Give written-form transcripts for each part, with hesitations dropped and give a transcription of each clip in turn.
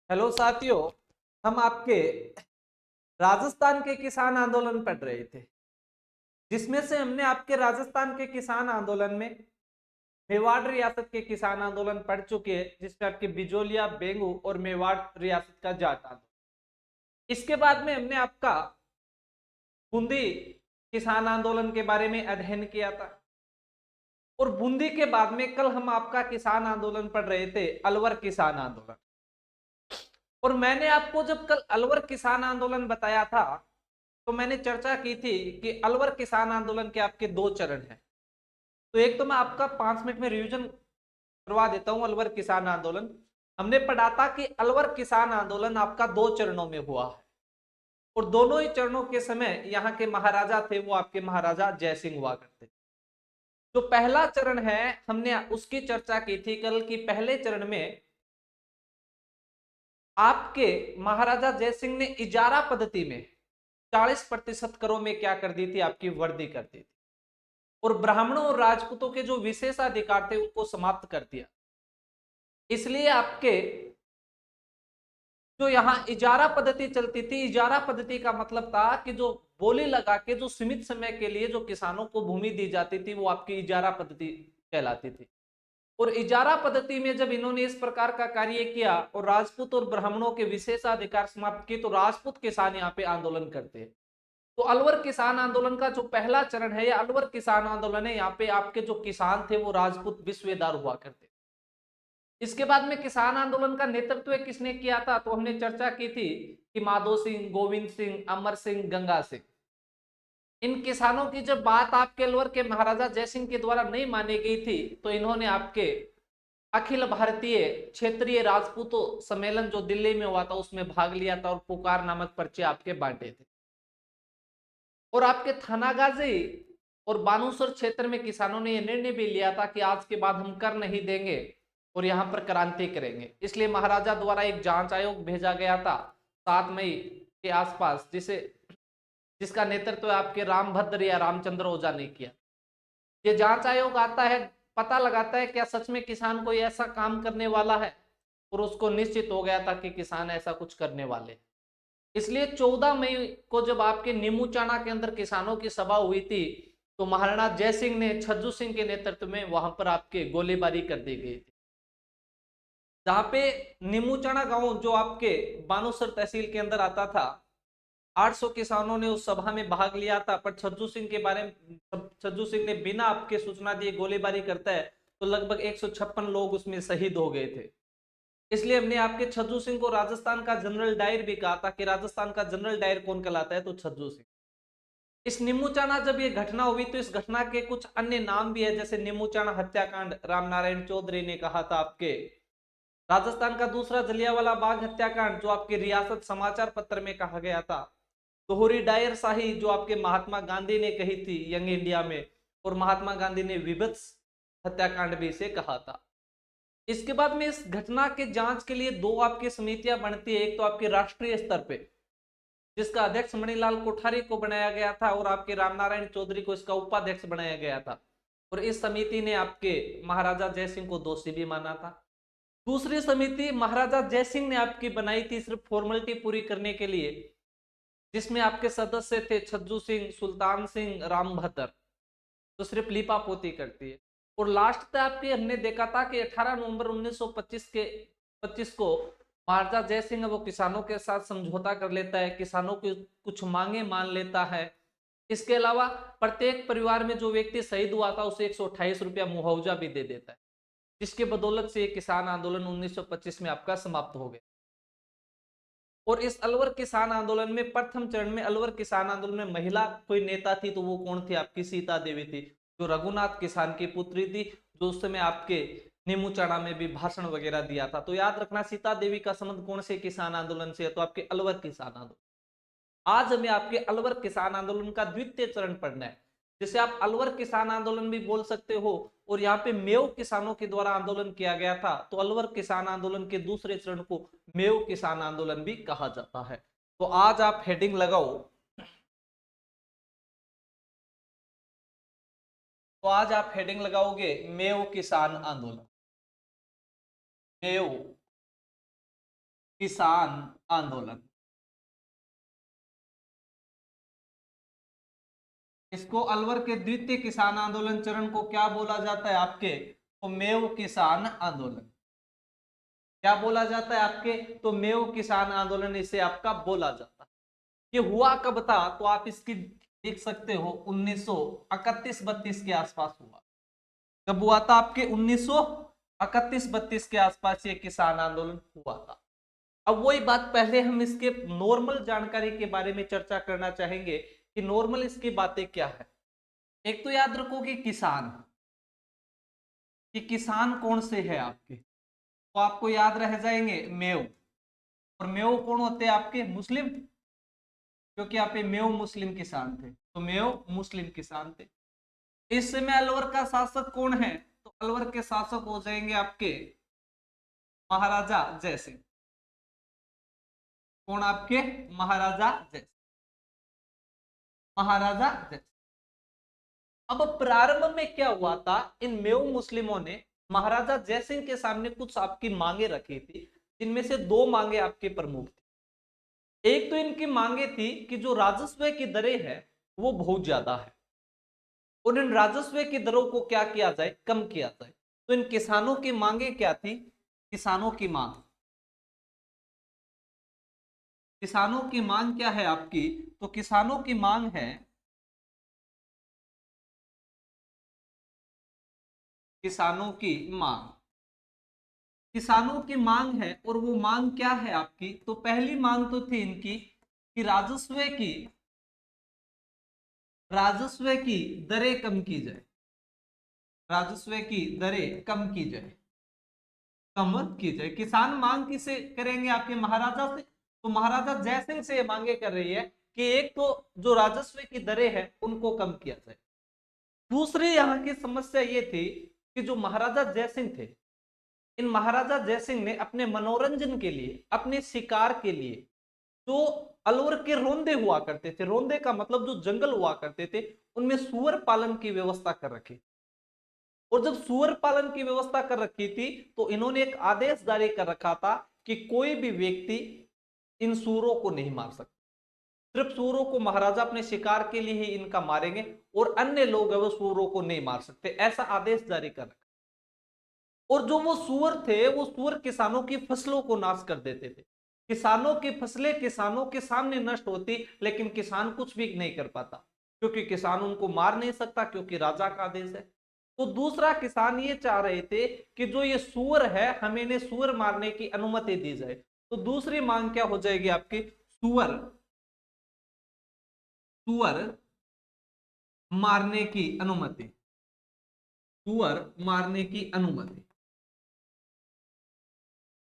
Hello साथियों। हम आपके राजस्थान के किसान आंदोलन पढ़ रहे थे, जिसमें से हमने आपके राजस्थान के किसान आंदोलन में मेवाड़ रियासत के किसान आंदोलन पढ़ चुके हैं, जिसमें आपके बिजोलिया, बेंगू और मेवाड़ रियासत का जाट आंदोलन। इसके बाद में हमने आपका बूंदी किसान आंदोलन के बारे में अध्ययन किया था। और बूंदी के बाद में कल हम आपका किसान आंदोलन पढ़ रहे थे, अलवर किसान आंदोलन। और मैंने आपको जब कल अलवर किसान आंदोलन बताया था, तो मैंने चर्चा की थी कि अलवर किसान आंदोलन के आपके दो चरण हैं। तो एक तो मैं आपका 5 मिनट में रिवीजन करवा देता हूं। अलवर किसान आंदोलन हमने पढ़ा था कि अलवर किसान आंदोलन आपका दो चरणों में हुआ है, और दोनों ही चरणों के समय यहाँ के महाराजा थे वो आपके महाराजा जयसिंह हुआ करते। जो पहला चरण है, हमने उसकी चर्चा की थी कल की। पहले चरण में आपके महाराजा जयसिंह ने इजारा पद्धति में 40% करों में क्या कर दी थी, आपकी वर्दी कर दी थी, और ब्राह्मणों और राजपूतों के जो विशेषाधिकार थे उनको समाप्त कर दिया। इसलिए आपके जो यहाँ इजारा पद्धति चलती थी, इजारा पद्धति का मतलब था कि जो बोली लगा के जो सीमित समय के लिए जो किसानों को भूमि दी जाती थी, वो आपकी इजारा पद्धति कहलाती थी। और इजारा पद्धति में जब इन्होंने इस प्रकार का कार्य किया और राजपूत और ब्राह्मणों के विशेषाधिकार समाप्त किए, तो राजपूत किसान यहाँ पे आंदोलन करते हैं। तो अलवर किसान आंदोलन का जो पहला चरण है, या अलवर किसान आंदोलन है, यहाँ पे आपके जो किसान थे वो राजपूत विश्वेदार हुआ करते। इसके बाद में किसान आंदोलन का नेतृत्व किसने किया था, तो हमने चर्चा की थी कि माधो सिंह, गोविंद सिंह, अमर सिंह, गंगा सिंह। इन किसानों की जब बात आपके अलवर के महाराजा जयसिंह के द्वारा नहीं मानी गई थी, तो इन्होंने आपके अखिल भारतीय क्षेत्रीय राजपूतों सम्मेलन जो दिल्ली में हुआ था उसमें भाग लिया था, और पुकार नामक पर्चे आपके बांटे थे। और आपके थानागाजी और बानुसर क्षेत्र में किसानों ने यह निर्णय भी लिया था कि आज के बाद हम कर नहीं देंगे और यहां पर क्रांति करेंगे। इसलिए महाराजा द्वारा एक जांच आयोग भेजा गया था 7 मई के आसपास, जिसका नेतृत्व आपके रामभद्र या रामचंद्र ओझा ने किया। ये जांच आयोग आता है, पता लगाता है क्या सच में किसान कोई ऐसा काम करने वाला है, और उसको निश्चित हो गया था कि किसान ऐसा कुछ करने वाले। इसलिए 14 मई को जब आपके नीमूचाना के अंदर किसानों की सभा हुई थी, तो महाराणा जयसिंह ने छज्जू सिंह के नेतृत्व में वहां पर आपके गोलीबारी कर दी गई थी। जहां पे नीमूचाना गांव जो आपके बानुसर तहसील के अंदर आता था, 800 किसानों ने उस सभा में भाग लिया था। पर छज्जू सिंह के बारे में, छज्जू सिंह ने बिना आपके सूचना दिए गोलीबारी करता है, तो लगभग 156 लोग उसमें शहीद हो गए थे। इसलिए हमने आपके छज्जू सिंह को राजस्थान का जनरल डायर भी कहा था कि राजस्थान का जनरल डायर कौन कहलाता है, तो छज्जू सिंह। इस नीमूचाना जब ये घटना हुई, तो इस घटना के कुछ अन्य नाम भी है, जैसे नीमूचाना हत्याकांड रामनारायण चौधरी ने कहा था आपके। राजस्थान का दूसरा जलियांवाला बाग हत्याकांड जो आपके रियासत समाचार पत्र में कहा गया था। दोहरी डायर शाही जो आपके महात्मा गांधी ने कही थी यंग इंडिया में, और महात्मा गांधी ने विभत्स हत्याकांड भी इसे कहा था। इसके बाद में इस घटना के जांच के लिए दो आपकी समितियां बनती है। एक तो आपके राष्ट्रीय स्तर पे, जिसका अध्यक्ष मणिलाल कोठारी को बनाया गया था, और आपके रामनारायण चौधरी को इसका उपाध्यक्ष बनाया गया था। और इस समिति ने आपके महाराजा जयसिंह को दोषी भी माना था। दूसरी समिति महाराजा जयसिंह ने आपकी बनाई थी सिर्फ फॉर्मेलिटी पूरी करने के लिए, जिसमें आपके सदस्य थे छज्जू सिंह, सुल्तान सिंह, रामभद्र, तो सिर्फ लीपा पोती करती है। और लास्ट तक आपके हमने देखा था कि 18 नवंबर 1925 को महाराजा जय सिंह वो किसानों के साथ समझौता कर लेता है, किसानों की कुछ मांगे मान लेता है। इसके अलावा प्रत्येक परिवार में जो व्यक्ति शहीद हुआ था उसे 128 रुपया मुआवजा भी दे देता है, जिसके बदौलत से किसान आंदोलन 1925 में आपका समाप्त हो गया। और इस अलवर किसान आंदोलन में प्रथम चरण में अलवर किसान आंदोलन में महिला कोई नेता थी, तो वो कौन थी, आपकी सीता देवी थी, जो रघुनाथ किसान की पुत्री थी, जो उस समय आपके नीमूचाना में भी भाषण वगैरह दिया था। तो याद रखना सीता देवी का संबंध कौन से किसान आंदोलन से है, तो आपके अलवर किसान आंदोलन। आज हमें आपके अलवर किसान आंदोलन का द्वितीय चरण पढ़ना है, जिसे आप अलवर किसान आंदोलन भी बोल सकते हो। और यहाँ पे मेव किसानों के द्वारा आंदोलन किया गया था, तो अलवर किसान आंदोलन के दूसरे चरण को मेव किसान आंदोलन भी कहा जाता है। तो आज आप हेडिंग लगाओ, तो आज आप हेडिंग लगाओगे मेव किसान आंदोलन। मेव किसान आंदोलन। इसको अलवर के द्वितीय किसान आंदोलन चरण को क्या बोला जाता है आपके? तो मेव किसान आंदोलन। क्या बोला जाता है आपके? तो मेव किसान आंदोलन इसे आपका बोला जाता है। ये हुआ कब था? तो आप इसकी देख सकते हो 1931-32 के आसपास हुआ। कब हुआ था आपके? 1931-32 के आसपास ये किसान आंदोलन हुआ था। अब वही बात, पहले हम इसके नॉर्मल जानकारी के बारे में चर्चा करना चाहेंगे कि नॉर्मल इसकी बातें क्या है। एक तो याद रखो कि किसान, कि किसान कौन से है आपके, तो आपको याद रह जाएंगे मेव। और मेव कौन होते हैं आपके? मुस्लिम, क्योंकि यहाँ पे मेव मुस्लिम किसान थे, तो मेव मुस्लिम किसान थे। इस समय अलवर का शासक कौन है? तो अलवर के शासक हो जाएंगे आपके महाराजा जय सिंह। कौन आपके? महाराजा जय, महाराजा जय। अब प्रारंभ में क्या हुआ था, इन मेव मुस्लिमों ने महाराजा जयसिंह के सामने कुछ आपकी मांगे रखी थी, जिनमें से दो मांगे आपके प्रमुख थी। एक तो इनकी मांगे थी कि जो राजस्व की दरें है वो बहुत ज्यादा है, और इन राजस्व की दरों को क्या किया जाए? कम किया जाए। तो इन किसानों की मांगे क्या थी? किसानों की मांग, किसानों की मांग क्या है आपकी? तो किसानों की मांग है, किसानों की मांग, किसानों की मांग है। और वो मांग क्या है आपकी? तो पहली मांग तो थी इनकी कि राजस्व की दरें कम की जाए, राजस्व की दरें कम की जाए, कम की जाए। किसान मांग किसे करेंगे? आपके महाराजा से। तो महाराजा जयसिंह से ये मांगे कर रही है कि एक तो जो राजस्व की दरें हैं उनको कम किया जाए। दूसरी यहाँ की समस्या ये थी कि जो महाराजा जयसिंह थे, इन महाराजा जयसिंह ने अपने मनोरंजन के लिए, अपने शिकार के लिए, जो अलवर के रोंदे हुआ करते थे, रोंदे का मतलब जो जंगल हुआ करते थे, उनमें सुअर पालन की व्यवस्था कर रखी। और जब सुअर पालन की व्यवस्था कर रखी थी तो इन्होंने एक आदेश जारी कर रखा था कि कोई भी व्यक्ति इन सूरों को नहीं मार सकता, सिर्फ सूरों को महाराजा अपने शिकार के लिए ही इनका मारेंगे, और अन्य लोग है वो सूरों को नहीं मार सकते, ऐसा आदेश जारी कर रखा। और जो वो सूअर थे, वो सूअर किसानों की फसलों को नाश कर देते थे। किसानों की फसलें किसानों के सामने नष्ट होती, लेकिन किसान कुछ भी नहीं कर पाता, क्योंकि किसान उनको मार नहीं सकता, क्योंकि राजा का आदेश है। तो दूसरा, किसान ये चाह रहे थे कि जो ये सूअर है, हमें इन्हें सूअर मारने की अनुमति दी जाए। तो दूसरी मांग क्या हो जाएगी आपकी? सूअर, सूअर मारने की अनुमति, सूअर मारने की अनुमति।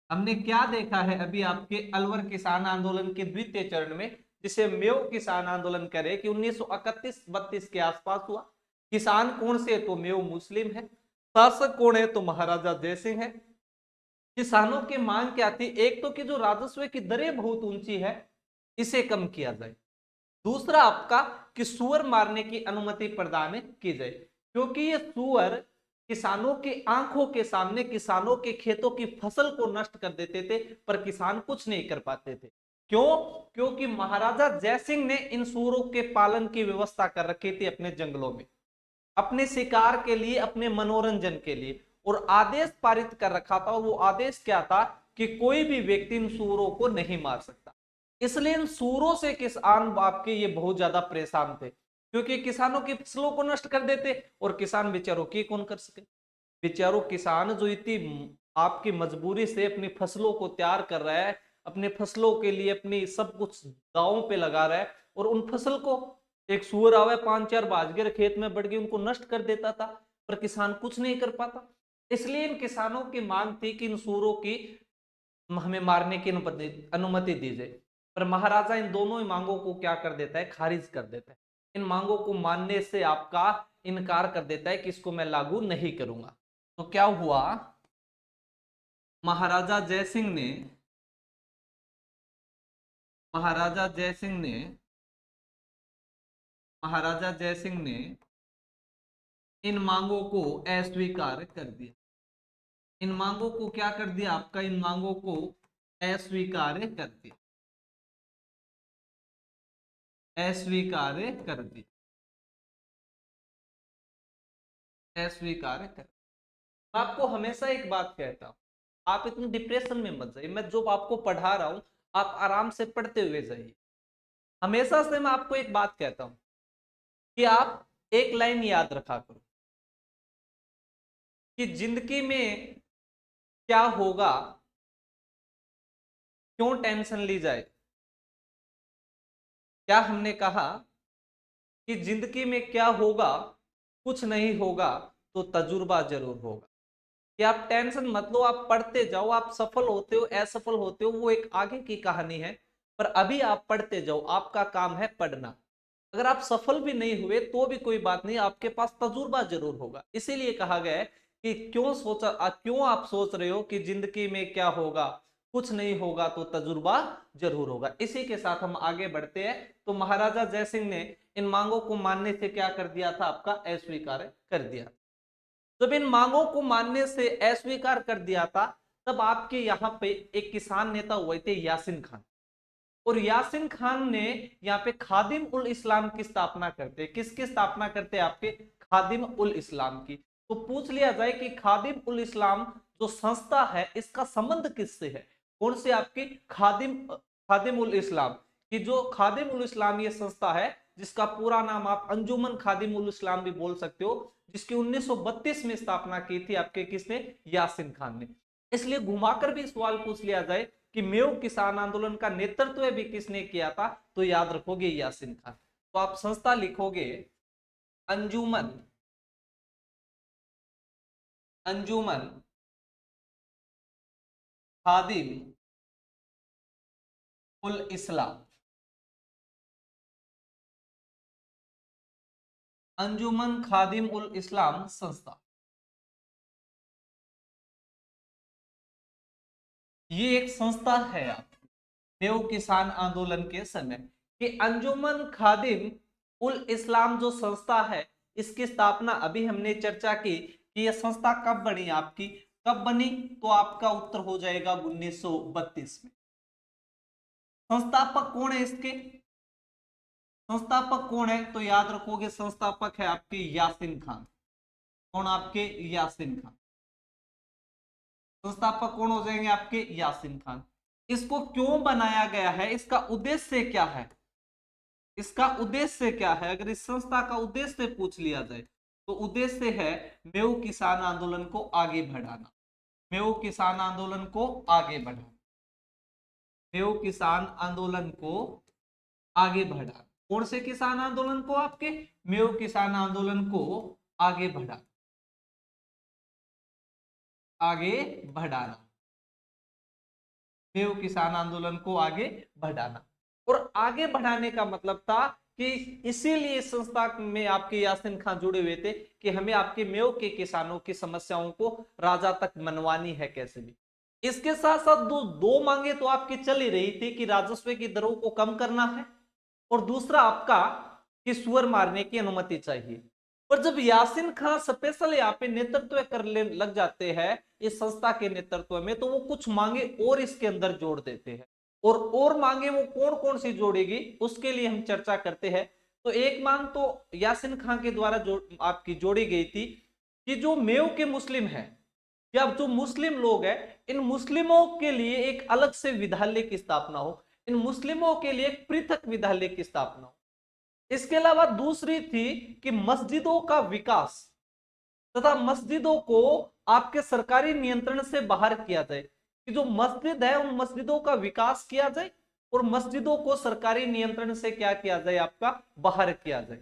हमने क्या देखा है अभी आपके अलवर किसान आंदोलन के द्वितीय चरण में, जिसे मेव किसान आंदोलन करे, कि 1931-32 के आसपास हुआ। किसान कौन से? तो मेव मुस्लिम है। शासक कौन है? तो महाराजा जयसिंह है। किसानों की मांग क्या थी? एक तो कि जो राजस्व की दरें बहुत ऊंची है, इसे कम किया जाए। दूसरा आपका कि सुअर मारने की अनुमति प्रदान की जाए, क्योंकि ये सुअर किसानों की आंखों के सामने किसानों के खेतों की फसल को नष्ट कर देते थे, पर किसान कुछ नहीं कर पाते थे। क्यों? क्योंकि महाराजा जयसिंह ने इन सूअरों के पालन की व्यवस्था कर रखी थी अपने जंगलों में, अपने शिकार के लिए, अपने मनोरंजन के लिए, और आदेश पारित कर रखा था। और वो आदेश क्या था? कि कोई भी व्यक्ति इन सूअरों को नहीं मार सकता। इसलिए इन सूरों से किसान आपके ये बहुत ज्यादा परेशान थे, क्योंकि किसानों की फसलों को नष्ट कर देते, और किसान बेचारों की कौन कर सके? बेचारों किसान जो इतनी आपकी मजबूरी से अपनी फसलों को तैयार कर रहा है, अपने फसलों के लिए अपनी सब कुछ दांवों पे लगा रहा है, और उन फसल को एक सूअर आवे 5-4 बाजगर खेत में बढ़ गई, उनको नष्ट कर देता था, पर किसान कुछ नहीं कर पाता। इसलिए इन किसानों की मांग थी कि इन सूरों की हमें मारने की अनुमति दी जाए। पर महाराजा इन दोनों ही मांगों को क्या कर देता है? खारिज कर देता है। इन मांगों को मानने से आपका इनकार कर देता है कि इसको मैं लागू नहीं करूंगा। तो क्या हुआ? महाराजा जयसिंह ने, महाराजा जयसिंह ने, महाराजा जयसिंह ने इन मांगों को अस्वीकार कर दिया। इन मांगों को क्या कर दिया आपका? इन मांगों को अस्वीकार्य कर दिया, अस्वीकार्य कर दिया, अस्वीकार्य कर। मैं आपको हमेशा एक बात कहता हूं, आप इतने डिप्रेशन में मत जाइए, मैं जो आपको पढ़ा रहा हूं आप आराम से पढ़ते हुए जाइए। हमेशा से मैं आपको एक बात कहता हूं कि आप एक लाइन याद रखा करो कि जिंदगी में क्या होगा, क्यों टेंशन ली जाए। क्या हमने कहा कि जिंदगी में क्या होगा, कुछ नहीं होगा तो तजुर्बा जरूर होगा। कि आप टेंशन मत लो, आप पढ़ते जाओ, आप सफल होते हो असफल होते हो वो एक आगे की कहानी है, पर अभी आप पढ़ते जाओ, आपका काम है पढ़ना। अगर आप सफल भी नहीं हुए तो भी कोई बात नहीं, आपके पास तजुर्बा जरूर होगा। इसीलिए कहा गया है कि क्यों आप सोच रहे हो कि जिंदगी में क्या होगा, कुछ नहीं होगा तो तजुर्बा जरूर होगा। इसी के साथ हम आगे बढ़ते हैं। तो महाराजा जयसिंह ने इन मांगों को मानने से क्या कर दिया था, आपका अस्वीकार कर दिया। जब इन मांगों को मानने से अस्वीकार कर दिया था, तब आपके यहाँ पे एक किसान नेता हुए थे यासीन खान, और यासीन खान ने यहाँ पे खादिम उल इस्लाम की स्थापना करते। किसकी स्थापना करते? आपके खादिम उल इस्लाम की। तो पूछ लिया जाए कि खादिम उल इस्लाम जो संस्था है इसका संबंध किससे है? कौन से? आपकी खादिम खादिम उल इस्लाम की। जो खादिम उल इस्लाम ये संस्था है, जिसका पूरा नाम आप अंजुमन खादिम उल इस्लाम भी बोल सकते हो, जिसकी 1932 में स्थापना की थी आपके किसने? यासीन खान ने। इसलिए घुमाकर भी सवाल पूछ लिया जाए कि मेव किसान आंदोलन का नेतृत्व भी किसने किया था, तो याद रखोगे यासीन खान। तो आप संस्था लिखोगे अंजुमन, अंजुमन खादिम उल इस्लाम, अंजुमन खादिम उल इस्लाम संस्था। ये एक संस्था है आप मेव किसान आंदोलन के समय कि अंजुमन खादिम उल इस्लाम जो संस्था है, इसकी स्थापना अभी हमने चर्चा की कि यह संस्था कब बनी आपकी, कब बनी? तो आपका उत्तर हो जाएगा 1932 में। संस्थापक कौन है इसके? संस्थापक कौन है? तो याद रखोगे संस्थापक है आपके यासीन खान। कौन? आपके यासीन खान। संस्थापक कौन हो जाएंगे? आपके यासीन खान। इसको क्यों बनाया गया है, इसका उद्देश्य क्या है? इसका उद्देश्य क्या है? अगर इस संस्था का उद्देश्य पूछ लिया जाए तो उद्देश्य है मेव किसान आंदोलन को आगे बढ़ाना। मेव किसान आंदोलन को आगे बढ़ाना, मेव किसान आंदोलन को आगे बढ़ाना। कौन से किसान आंदोलन को? आपके मेव किसान आंदोलन को आगे बढ़ाना, आगे बढ़ाना, मेव किसान आंदोलन को आगे बढ़ाना। और आगे बढ़ाने का मतलब था कि इसीलिए इस संस्था में आपके यासीन खान जुड़े हुए थे कि हमें आपके मेव के किसानों की समस्याओं को राजा तक मनवानी है कैसे भी। इसके साथ साथ दो मांगे तो आपकी चल ही रही थी कि राजस्व की दरों को कम करना है, और दूसरा आपका कि सुअर मारने की अनुमति चाहिए। पर जब यासीन खान स्पेशल यहाँ पे नेतृत्व कर लग जाते हैं इस संस्था के नेतृत्व में, तो वो कुछ मांगे और इसके अंदर जोड़ देते हैं। और मांगे वो कौन कौन सी जोड़ेगी उसके लिए हम चर्चा करते हैं। तो एक मांग तो यासीन खान के द्वारा जो आपकी जोड़ी गई थी कि जो मेव के मुस्लिम है या जो मुस्लिम लोग हैं, इन मुस्लिमों के लिए एक अलग से विद्यालय की स्थापना हो, इन मुस्लिमों के लिए एक पृथक विद्यालय की स्थापना हो। इसके अलावा दूसरी थी कि मस्जिदों का विकास तथा मस्जिदों को आपके सरकारी नियंत्रण से बाहर किया जाए, कि जो मस्जिद है उन मस्जिदों का विकास किया जाए और मस्जिदों को सरकारी नियंत्रण से क्या किया जाए, आपका बाहर किया जाए।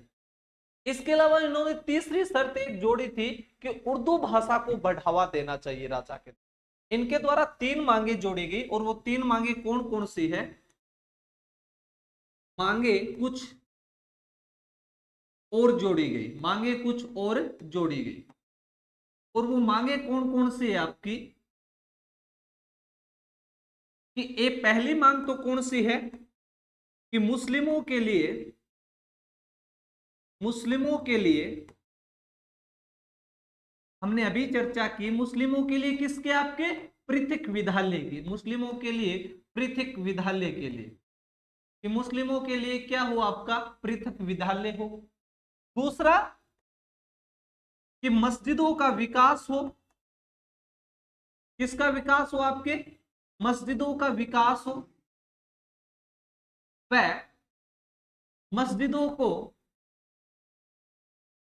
इसके अलावा इन्होंने तीसरी शर्त एक जोड़ी थी कि उर्दू भाषा को बढ़ावा देना चाहिए राजा के। इनके द्वारा तीन मांगे जोड़ी गई, और वो तीन मांगे कौन कौन सी है? मांगे कुछ और जोड़ी गई, मांगे कुछ और जोड़ी गई। और वो मांगे कौन कौन सी है आपकी? कि ये पहली मांग तो कौन सी है कि मुस्लिमों के लिए, मुस्लिमों के लिए हमने अभी चर्चा की, मुस्लिमों के लिए किसके? आपके पृथक विद्यालय की, मुस्लिमों के लिए पृथक विद्यालय के लिए, कि मुस्लिमों के लिए क्या हो आपका पृथक विद्यालय हो। दूसरा कि मस्जिदों का विकास हो, किसका विकास हो, आपके मस्जिदों का विकास हो, व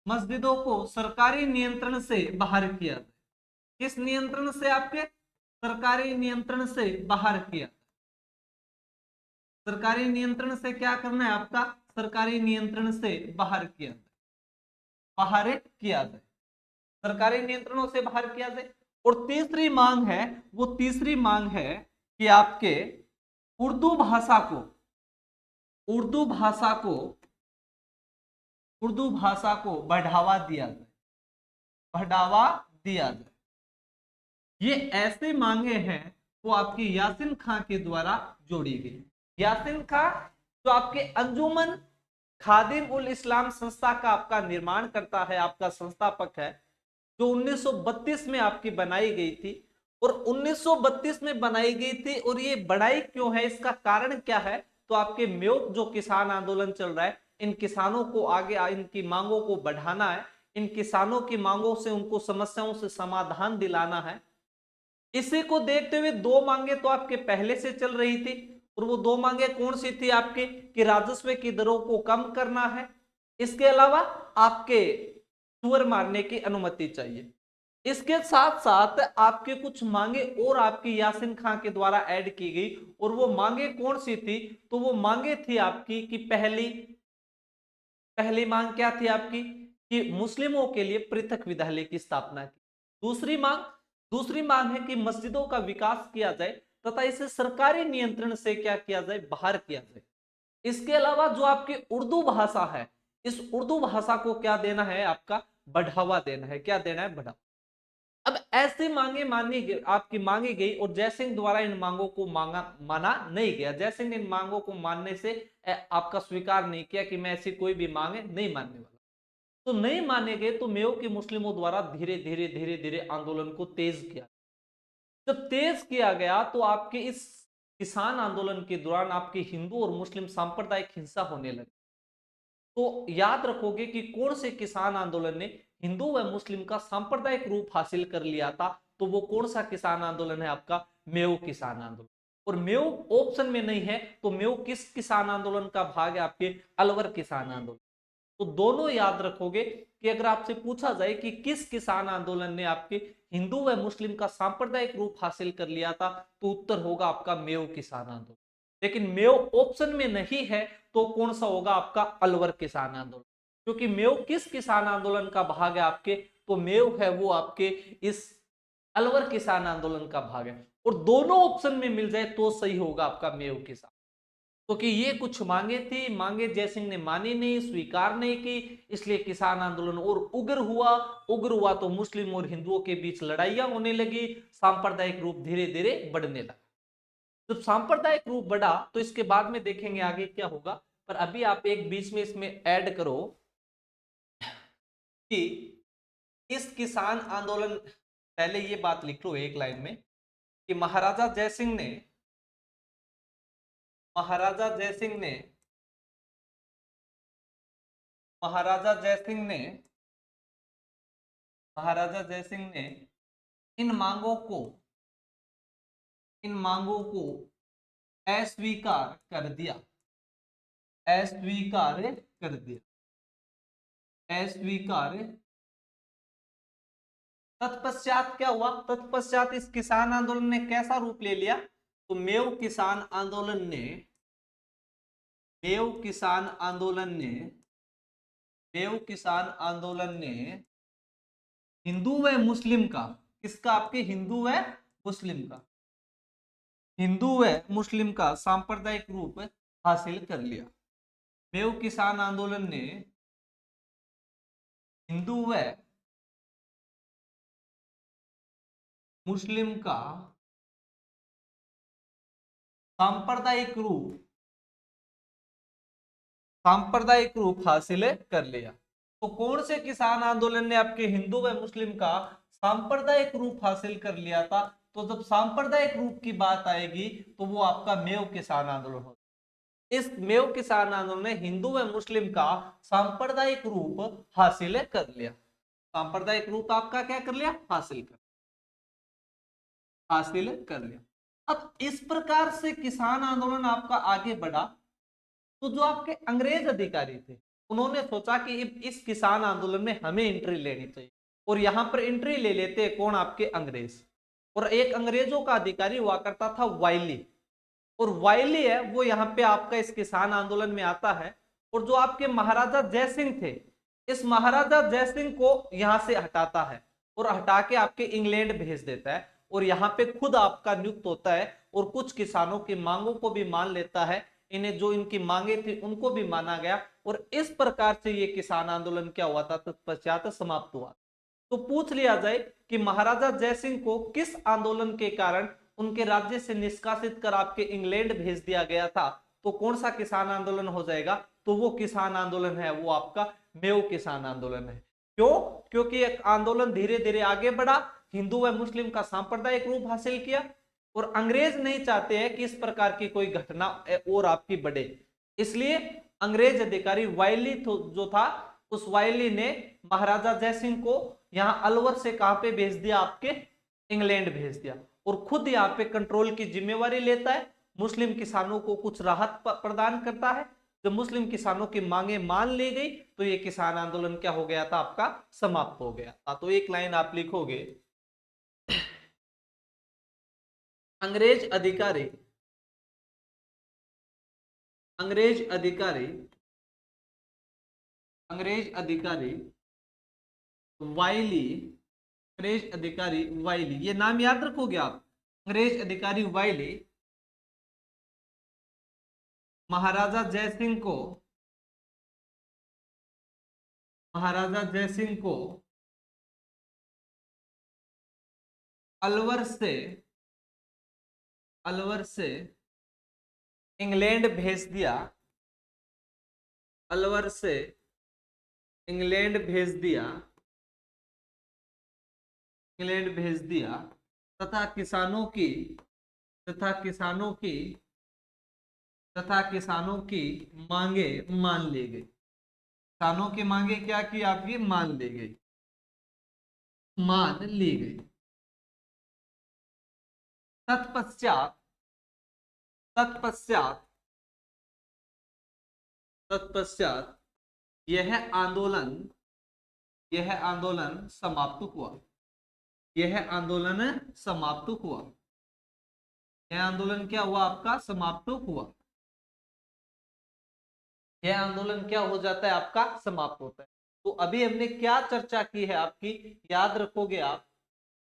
मस्जिदों को सरकारी नियंत्रण से बाहर किया जाए। किस नियंत्रण से, आपके सरकारी नियंत्रण से बाहर किया। सरकारी नियंत्रण से क्या करना है आपका, सरकारी नियंत्रण से बाहर किया जाए, बाहर किया जाए, सरकारी नियंत्रणों से बाहर किया जाए। और तीसरी मांग है, वो तीसरी मांग है कि आपके उर्दू भाषा को, उर्दू भाषा को, उर्दू भाषा को बढ़ावा दिया जाए, बढ़ावा दिया जाए। ये ऐसे मांगे हैं वो आपकी यासीन खां के द्वारा जोड़ी गई। यासीन खां जो आपके अंजुमन खादिम उल इस्लाम संस्था का आपका निर्माण करता है, आपका संस्थापक है, जो 1932 में आपकी बनाई गई थी। और 1932 में बनाई गई थी, और ये बढ़ाई क्यों है, इसका कारण क्या है, तो आपके म्योक जो किसान आंदोलन चल रहा है, इन किसानों को आगे, इनकी मांगों को बढ़ाना है, इन किसानों की मांगों से उनको समस्याओं से समाधान दिलाना है। इसी को देखते हुए दो मांगे तो आपके पहले से चल रही थी, और वो दो मांगे कौन सी थी आपकी, कि राजस्व की दरों को कम करना है, इसके अलावा आपके सुअर मारने की अनुमति चाहिए। इसके साथ साथ आपके कुछ मांगे और आपकी यासीन खां के द्वारा ऐड की गई, और वो मांगे कौन सी थी, तो वो मांगे थी आपकी कि पहली मांग क्या थी आपकी, कि मुस्लिमों के लिए पृथक विद्यालय की स्थापना की। दूसरी मांग है कि मस्जिदों का विकास किया जाए तथा इसे सरकारी नियंत्रण से क्या किया जाए, बाहर किया जाए। इसके अलावा जो आपकी उर्दू भाषा है, इस उर्दू भाषा को क्या देना है, आपका बढ़ावा देना है। क्या देना है, बढ़ावा। अब ऐसी मांगे आपकी मांगी गई, और जयसिंह द्वारा इन मांगों को माना नहीं गया। जयसिंह ने इन मांगों को मानने से आपका स्वीकार नहीं किया कि मैं ऐसी कोई भी मांगे नहीं मानने वाला। तो नहीं माने गए, तो मेयो के मुस्लिमों द्वारा धीरे धीरे आंदोलन को तेज किया। जब तेज किया गया तो आपके इस किसान आंदोलन के दौरान आपके हिंदू और मुस्लिम सांप्रदायिक हिंसा होने लगी। तो याद रखोगे कि कौन से किसान आंदोलन ने हिंदू व मुस्लिम का सांप्रदायिक रूप हासिल कर लिया था, तो वो कौन सा किसान आंदोलन है, आपका मेयो किसान आंदोलन। और मेयो ऑप्शन में नहीं है, तो मेयो किस किसान आंदोलन का भाग है, आपके अलवर किसान आंदोलन। तो दोनों याद रखोगे कि अगर आपसे पूछा जाए कि किस किसान आंदोलन ने आपके हिंदू व मुस्लिम का सांप्रदायिक रूप हासिल कर लिया था, तो उत्तर होगा आपका मेयो किसान आंदोलन। लेकिन मेयो ऑप्शन में नहीं है, तो कौन सा होगा, आपका अलवर किसान आंदोलन। क्योंकि मेयो किस किसान आंदोलन का भाग है आपके, तो मेयो है वो आपके इस अलवर किसान आंदोलन का भाग है। और दोनों ऑप्शन में मिल जाए तो सही होगा आपका मेयो किसान। क्योंकि ये कुछ मांगे थी, मांगे जयसिंह ने मानी नहीं, स्वीकार नहीं की, इसलिए किसान आंदोलन और उग्र हुआ तो मुस्लिम और हिंदुओं के बीच लड़ाइयां होने लगी, सांप्रदायिक रूप धीरे धीरे बढ़ने लगा। जब सांप्रदायिक रूप बढ़ा तो इसके बाद में देखेंगे आगे क्या होगा। पर अभी आप एक बीच में इसमें ऐड करो कि इस किसान आंदोलन, पहले ये बात लिख लो एक लाइन में, कि महाराजा जयसिंह ने महाराजा जयसिंह ने महाराजा जयसिंह ने महाराजा जयसिंह ने इन मांगों को अस्वीकार कर दिया, अस्वीकार कर दिया, अस्वीकार। तत्पश्चात क्या हुआ, तत्पश्चात इस किसान आंदोलन ने कैसा रूप ले लिया, तो मेव किसान आंदोलन ने मेव किसान आंदोलन ने मेव किसान आंदोलन ने हिंदू व मुस्लिम का, किसका, आपके हिंदू व मुस्लिम का, हिंदू व मुस्लिम का सांप्रदायिक रूप हासिल कर लिया। मेव किसान आंदोलन ने हिंदू व मुस्लिम का सांप्रदायिक रूप हासिल कर लिया। तो कौन से किसान आंदोलन ने आपके हिंदू व मुस्लिम का सांप्रदायिक रूप हासिल कर लिया था, तो जब सांप्रदायिक रूप की बात आएगी तो वो आपका मेव किसान आंदोलन होता है। इस मेव किसान आंदोलन ने हिंदू व मुस्लिम का सांप्रदायिक रूप हासिल कर लिया। सांप्रदायिक रूप आपका क्या कर लिया? हासिल कर लिया। अब इस प्रकार से किसान आंदोलन आपका आगे बढ़ा, तो जो आपके अंग्रेज अधिकारी थे उन्होंने सोचा कि इस किसान आंदोलन में हमें एंट्री लेनी चाहिए, और यहां पर एंट्री ले लेते हैं कौन? आपके अंग्रेज। और एक अंग्रेजों का अधिकारी हुआ करता था वाइली, और वाइली है वो यहाँ पे आपका इस किसान आंदोलन में आता है, और जो आपके महाराजा जयसिंह थे, इस महाराजा जयसिंह को यहां से हटाता है और हटा के आपके इंग्लैंड भेज देता है, और यहाँ पे खुद आपका नियुक्त होता है और कुछ किसानों की मांगों को भी मान लेता है। इन्हें जो इनकी मांगे थी उनको भी माना गया, और इस प्रकार से ये किसान आंदोलन क्या हुआ था? तत्पश्चात समाप्त हुआ। तो पूछ लिया जाए कि महाराजा जयसिंह को किस आंदोलन के कारण उनके राज्य से निष्कासित कर आपके इंग्लैंड भेज दिया गया था, तो कौन सा किसान आंदोलन हो जाएगा? तो वो किसान आंदोलन है वो आपका मेव किसान आंदोलन है। क्यों? क्योंकि एक आंदोलन धीरे धीरे आगे बढ़ा, हिंदू व मुस्लिम का सांप्रदायिक रूप हासिल किया, और अंग्रेज नहीं चाहते हैं कि इस प्रकार की कोई घटना और आपकी बढ़े, इसलिए अंग्रेज अधिकारी वाइली जो था, उस वाइली ने महाराजा जयसिंह को यहां अलवर से कहां पे भेज दिया? आपके इंग्लैंड भेज दिया, और खुद यहाँ पे कंट्रोल की जिम्मेवारी लेता है। मुस्लिम किसानों को कुछ राहत प्रदान करता है। जब मुस्लिम किसानों की मांगे मान ली गई तो ये किसान आंदोलन क्या हो गया था? आपका समाप्त हो गया था। तो एक लाइन आप लिखोगे, अंग्रेज अधिकारी अंग्रेज अधिकारी अंग्रेज अधिकारी वाइली अंग्रेज अधिकारी वाइली, ये नाम याद रखोगे आप। अंग्रेज अधिकारी वाइली महाराजा जयसिंह को महाराजा जयसिंह को अलवर से इंग्लैंड भेज दिया। अलवर से इंग्लैंड भेज दिया इंग्लैंड भेज दिया तथा किसानों की तथा किसानों की तथा किसानों की मांगे मान ली गई। किसानों की मांगे क्या की? आपकी मान ली गई। तत्पश्चात तत्पश्चात तत्पश्चात यह आंदोलन समाप्त हुआ। यह आंदोलन समाप्त हुआ। यह आंदोलन क्या हुआ? आपका समाप्त हुआ। यह आंदोलन क्या हो जाता है? आपका समाप्त होता है। तो अभी हमने क्या चर्चा की है आपकी, याद रखोगे आप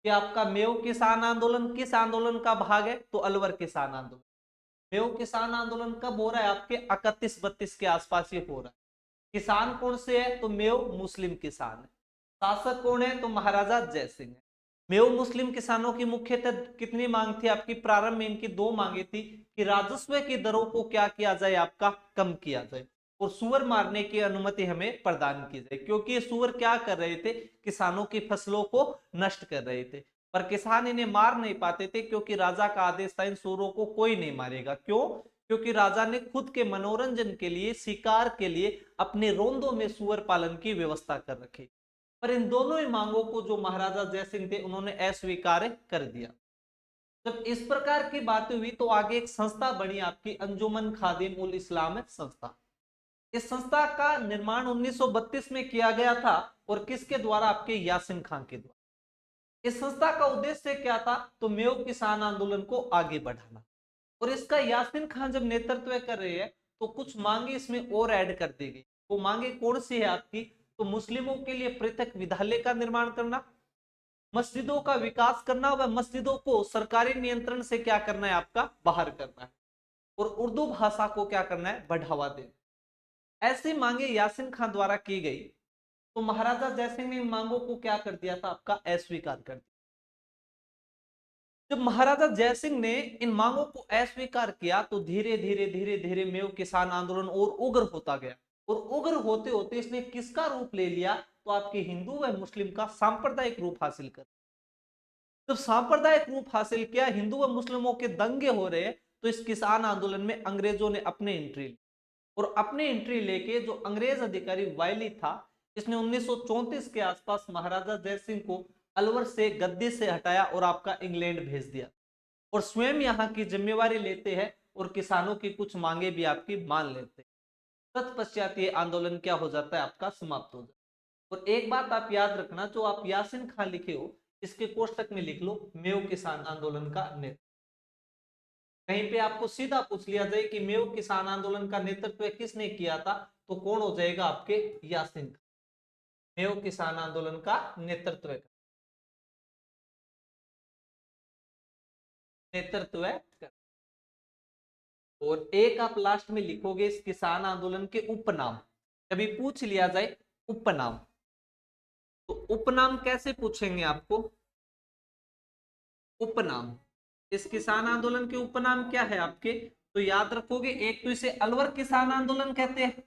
कि आपका मेव किसान आंदोलन किस आंदोलन का भाग है? तो अलवर किसान आंदोलन। मेव किसान आंदोलन कब हो रहा है? आपके 31-32 के आसपास ये हो रहा है। किसान कौन से है? तो मेव मुस्लिम किसान है। शासक कौन है? तो महाराजा जयसिंह है। मेव मुस्लिम किसानों की मुख्यतः कितनी मांग थी आपकी? प्रारंभ में इनकी दो मांगे थी कि राजस्व की दरों को क्या किया जाए? आपका कम किया जाए, और सुअर मारने की अनुमति हमें प्रदान की जाए, क्योंकि ये सुअर क्या कर रहे थे? किसानों की फसलों को नष्ट कर रहे थे, पर किसान इन्हें मार नहीं पाते थे, क्योंकि राजा का आदेश था इन सुअरों को कोई नहीं मारेगा। क्यों? क्योंकि राजा ने खुद के मनोरंजन के लिए, शिकार के लिए अपने रोंदों में सुअर पालन की व्यवस्था कर रखी। पर इन दोनों ही मांगों को जो महाराजा जयसिंह थे उन्होंने अस्वीकार कर दिया। जब इस प्रकार की बातें हुई तो आगे एक संस्था बनी आपकी, अंजुमन खादिम उल इस्लाम संस्था। इस संस्था का निर्माण 1932 में किया गया था, और किसके द्वारा? आपके यासीन खान के द्वारा। इस संस्था का उद्देश्य क्या था? तो मेव किसान आंदोलन को आगे बढ़ाना। और इसका यासीन खान जब नेतृत्व कर रहे हैं तो कुछ मांगे इसमें और ऐड कर दी गई। वो मांगे कौन सी है आपकी? तो मुस्लिमों के लिए पृथक विद्यालय का निर्माण करना, मस्जिदों का विकास करना, व मस्जिदों को सरकारी नियंत्रण से क्या करना है? आपका बाहर करना है, और उर्दू भाषा को क्या करना है? बढ़ावा देना। ऐसी मांगे यासीन खान द्वारा की गई, तो महाराजा जयसिंह ने इन मांगों को क्या कर दिया था? आपका अस्वीकार कर दिया। जब महाराजा जयसिंह ने इन मांगों को अस्वीकार किया तो धीरे धीरे धीरे धीरे मेव किसान आंदोलन और उग्र होता गया, और उग्र होते होते इसने किसका रूप ले लिया? तो आपके हिंदू व मुस्लिम का सांप्रदायिक रूप हासिल कर। जब सांप्रदायिक रूप हासिल किया, हिंदू व मुस्लिमों के दंगे हो रहे, तो इस किसान आंदोलन में अंग्रेजों ने अपने एंट्री ली और अपनी एंट्री लेके जो अंग्रेज अधिकारी वायली था, इसने 1934 के आसपास महाराजा जय सिंह को अलवर से गद्दी से हटाया और आपका इंग्लैंड भेज दिया और स्वयं यहाँ की जिम्मेवारी लेते हैं और किसानों की कुछ मांगे भी आपकी मान लेते हैं। तत्पश्चात ये आंदोलन क्या हो जाता है, आपका समाप्त हो जाता है। और एक बात आप याद रखना, जो आप यासीन खान लिखे हो इसके कोष्टक में लिख लो मेव किसान आंदोलन का नेतृत्व। कहीं पे आपको सीधा पूछ लिया जाए कि मेव किसान आंदोलन का नेतृत्व किसने किया था, तो कौन हो जाएगा, आपके यासीन खान। मेव किसान आंदोलन का नेतृत्व कर। और एक आप लास्ट में लिखोगे इस किसान आंदोलन के उपनाम। कभी पूछ लिया जाए उपनाम, तो उपनाम कैसे पूछेंगे आपको, उपनाम इस किसान आंदोलन के उपनाम क्या है आपके, तो याद रखोगे, एक तो इसे अलवर किसान आंदोलन कहते हैं,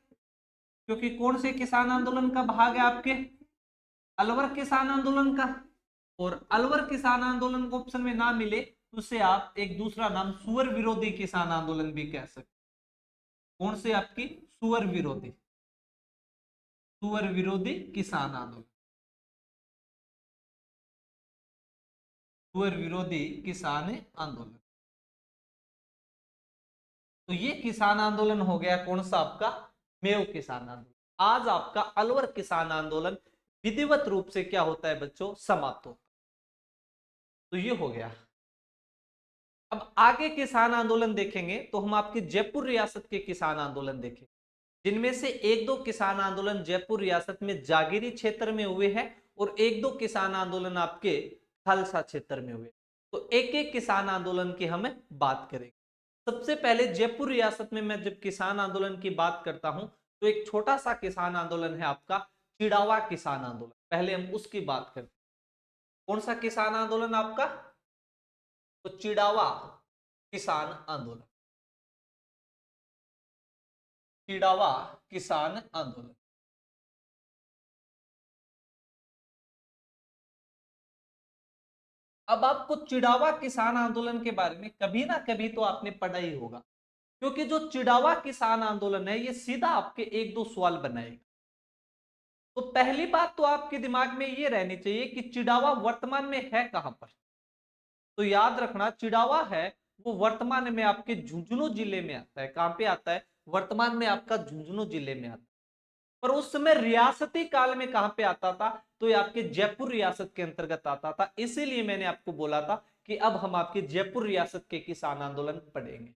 क्योंकि कौन से किसान आंदोलन का भाग है आपके, अलवर किसान आंदोलन का। और अलवर किसान आंदोलन को ऑप्शन में ना मिले तो उसे आप एक दूसरा नाम सुअर विरोधी किसान आंदोलन भी कह सकते। कौन से आपकी, सुअर विरोधी, सुअर विरोधी किसान आंदोलन, सुअर विरोधी किसान आंदोलन। तो ये किसान आंदोलन हो गया कौन सा आपका, मेव किसान आंदोलन। आज आपका अलवर किसान आंदोलन विधिवत रूप से क्या होता है बच्चों, समाप्त होता है। तो ये हो गया। अब आगे किसान आंदोलन देखेंगे तो हम आपकी जयपुर रियासत के किसान आंदोलन देखेंगे, जिनमें से एक दो किसान आंदोलन जयपुर रियासत में जागीरी क्षेत्र में हुए हैं और एक दो किसान आंदोलन आपके खालसा क्षेत्र में हुए। तो एक एक किसान आंदोलन की हम बात करेंगे। सबसे पहले जयपुर रियासत में मैं जब किसान आंदोलन की बात करता हूं तो एक छोटा सा किसान आंदोलन है आपका चिड़ावा किसान आंदोलन, पहले हम उसकी बात करते हैं। कौन सा किसान आंदोलन आपका, तो चिड़ावा किसान आंदोलन, चिड़ावा किसान आंदोलन। अब आपको चिड़ावा किसान आंदोलन के बारे में कभी ना कभी तो आपने पढ़ा ही होगा, क्योंकि जो चिड़ावा किसान आंदोलन है ये सीधा आपके एक दो सवाल बनाएगा। तो पहली बात तो आपके दिमाग में ये रहनी चाहिए कि चिड़ावा वर्तमान में है कहां पर। तो याद रखना, चिड़ावा है वो वर्तमान में आपके झुंझुनू जिले में आता है। कहां पे आता है, वर्तमान में आपका झुंझुनू जिले में आता है। पर उस समय रियासती काल में कहां पे आता था, तो ये आपके जयपुर रियासत के अंतर्गत आता था। इसीलिए मैंने आपको बोला था कि अब हम आपके जयपुर रियासत के किसान आंदोलन पढ़ेंगे,